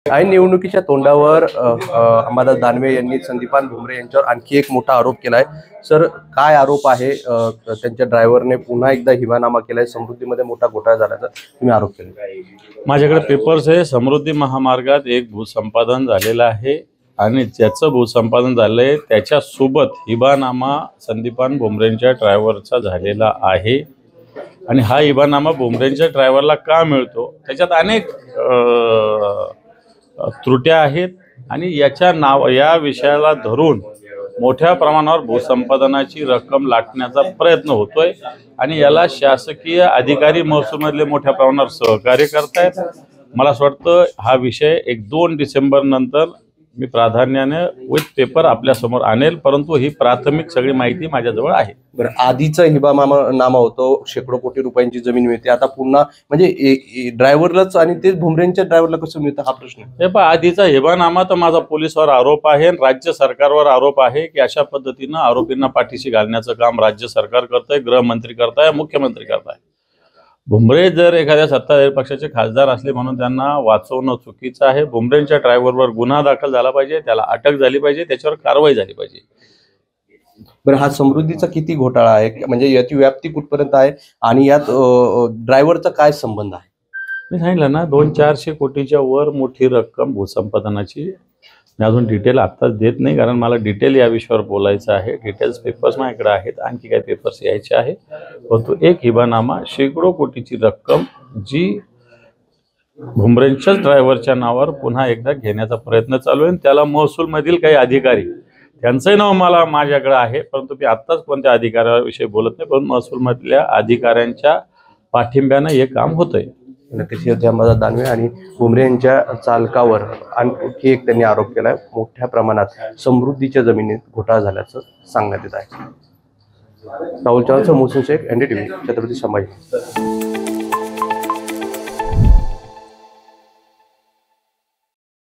ऐन निवडणुकीच्या तोंडावर अंबादास दानवे यांनी संदीपान भुमरे यांच्यावर आणखी एक मोठा आरोप केलाय। सर, काय आरोप आहे? त्यांच्या ड्रायव्हरने पुन्हा एकदा हिवानामा केलाय, समृद्धीमध्ये मोठा घोटाळा झाल्याचा तुम्ही आरोप केला। माझ्याकडे पेपर्स आहे। समृद्धी महामार्गात एक भूसंपादन झालेलं आहे आणि ज्याचं भूसंपादन झालंय त्याच्यासोबत हिबानामा संदीपान भुमरेंच्या ड्रायव्हरचा झालेला आहे आणि हा हिबानामा भुमरेंच्या ड्रायव्हरला का मिळतो त्याच्यात अनेक त्रुट्या आहेत आणि या विषयाला धरून मोठ्या प्रमाणावर भूसंपादनाची रक्कम लाटण्याचा प्रयत्न होतोय आणि याला शासकीय अधिकारी महसूलमधले मोठ्या प्रमाणावर सहकार्य करतायत। मला असं वाटतं हा विषय 1-2 डिसेंबर नंतर मी प्राधान्याने विथ पेपर आपल्या समोर आणेल, परंतु ही प्राथमिक सगळी माहिती माझ्याजवळ आहे। बरं, आधीचा हिबानामा होतो, शेकडो कोटी रुपयांची जमीन मिळते, आता पुन्हा म्हणजे ड्रायव्हरलाच आणि तेच भुमरेंच्या ड्रायव्हरला कसं मिळतं हा प्रश्न। हे पहा, आधीचा हिबानामा तर माझा पोलिसावर आरोप आहे, राज्य सरकारवर आरोप आहे की अशा पद्धतीनं आरोपींना पाठीशी घालण्याचं काम राज्य सरकार करतंय, गृहमंत्री करताय, मुख्यमंत्री करताय। भुमरे जर एखाद्या सत्ताधारी पक्षाचे खासदार असले म्हणून त्यांना वाचवणं चुकीचं आहे। भुमरेंच्या ड्रायव्हरवर गुन्हा दाखल झाला पाहिजे, त्याला अटक झाली पाहिजे, त्याच्यावर कारवाई झाली पाहिजे। बरं, हा समृद्धीचा किती घोटाळा आहे, म्हणजे याची व्याप्ती कुठपर्यंत आहे आणि यात ड्रायव्हरचा काय संबंध आहे? मी सांगितलं ना, 200-400 कोटीच्या वर मोठी रक्कम भूसंपादनाची। मी अजून डिटेल आत्ताच देत नाही, कारण मला डिटेल या विषयावर बोलायचं आहे। डिटेल्स पेपर्स माझ्याकडे आहेत, आणखी काही पेपर्स यायचे आहे, परंतु एक हिबानामा शेकडो कोटीची रक्कम जी भुमरेंच्याच ड्रायव्हरच्या नावावर पुन्हा एकदा घेण्याचा प्रयत्न चालू आहे। त्याला महसूलमधील काही अधिकारी, त्यांचंही नाव माझ्याकडे आहे, परंतु मी आत्ताच कोणत्या अधिकाऱ्याविषयी बोलत नाही, पण महसूलमधल्या अधिकाऱ्यांच्या पाठिंब्यानं हे काम होतंय। नक्कीच अंबादास दानवे आणि भुमरे यांच्या चालकावर आणखी एक त्यांनी आरोप केलाय, मोठ्या प्रमाणात समृद्धीच्या जमिनीत घोटाळा झाल्याचं सांगण्यात येत आहे। राहुल चव्हाण, मोहसिन शेख, NDTV, छत्रपती संभाजी।